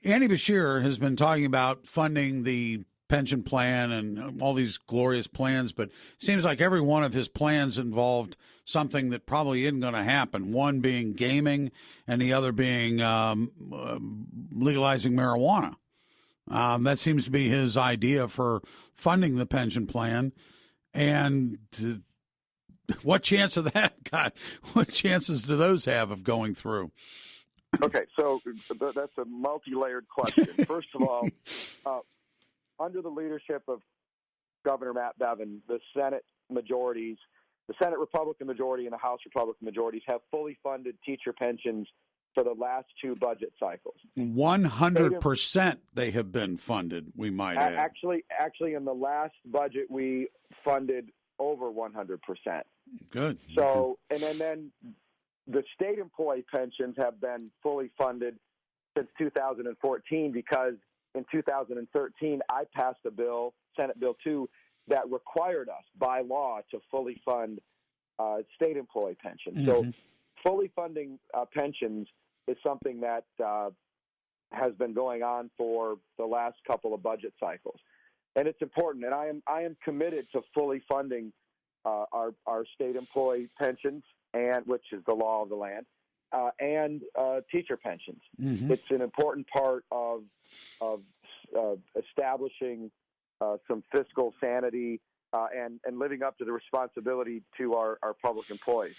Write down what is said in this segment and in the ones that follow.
Andy Bashir has been talking about funding the pension plan and all these glorious plans, but it seems like every one of his plans involved something that probably isn't going to happen. One being gaming, and the other being legalizing marijuana. That seems to be his idea for funding the pension plan. And what chance of that, God? What chances do those have of going through? Okay, so that's a multi-layered question. First of all, under the leadership of Governor Matt Bevin, the Senate Republican majority and the House Republican majorities have fully funded teacher pensions for the last two budget cycles. 100% they have been funded, we might add. Actually, in the last budget, we funded over 100%. Good. So, and then the state employee pensions have been fully funded since 2014 because in 2013, I passed a bill, Senate Bill 2, that required us by law to fully fund state employee pensions. Mm-hmm. So fully funding pensions is something that has been going on for the last couple of budget cycles. And it's important. And I am committed to fully funding our state employee pensions, and which is the law of the land, and teacher pensions. Mm-hmm. It's an important part of establishing some fiscal sanity and living up to the responsibility to our public employees.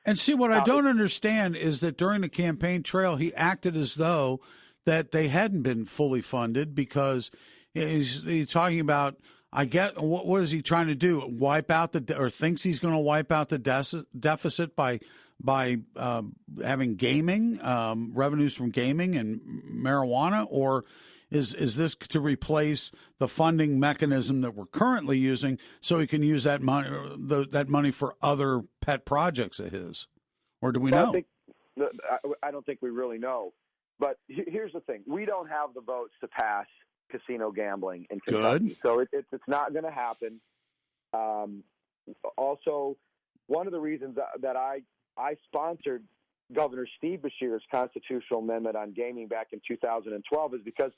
And see, what I don't understand is that during the campaign trail, he acted as though that they hadn't been fully funded because he's talking about, I get, what is he trying to do? Wipe out or thinks he's going to wipe out the deficit by having gaming, revenues from gaming and marijuana, or is this to replace the funding mechanism that we're currently using so he can use that money for other pet projects of his? Or do we know? I don't think we really know. But here's the thing. We don't have the votes to pass casino gambling in Kentucky. Good. So it's not going to happen. Also, one of the reasons that I sponsored Governor Steve Bashir's constitutional amendment on gaming back in 2012 is because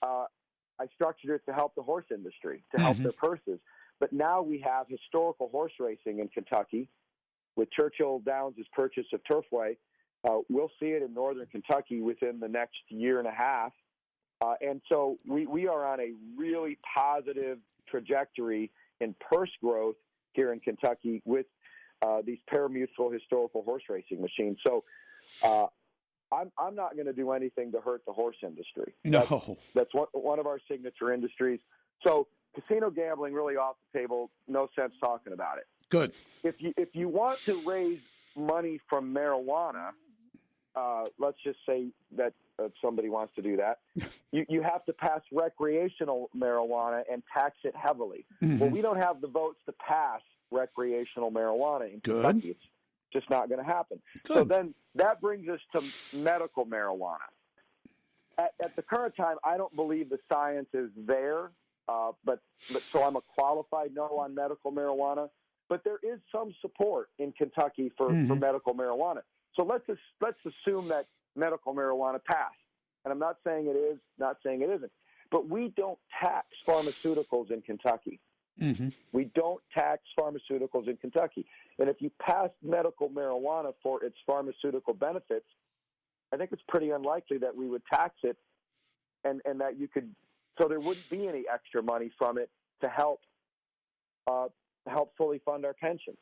I structured it to help the horse industry, to help their purses. But now we have historical horse racing in Kentucky with Churchill Downs' purchase of Turfway. We'll see it in northern Kentucky within the next year and a half. And so we are on a really positive trajectory in purse growth here in Kentucky with these pari-mutuel historical horse racing machines. So I'm not going to do anything to hurt the horse industry. No. That's one of our signature industries. So casino gambling really off the table, no sense talking about it. Good. If you want to raise money from marijuana, let's just say that somebody wants to do that, you have to pass recreational marijuana and tax it heavily. Mm-hmm. Well, we don't have the votes to pass recreational marijuana in Kentucky. It's just not going to happen. Good. So then that brings us to medical marijuana. At the current time, I don't believe the science is there, but so I'm a qualified no on medical marijuana. But there is some support in Kentucky for medical marijuana. So let's assume that medical marijuana passed. And I'm not saying it is, not saying it isn't. But we don't tax pharmaceuticals in Kentucky. Mm-hmm. We don't tax pharmaceuticals in Kentucky. And if you pass medical marijuana for its pharmaceutical benefits, I think it's pretty unlikely that we would tax it and that you could, so there wouldn't be any extra money from it to help fully fund our pension.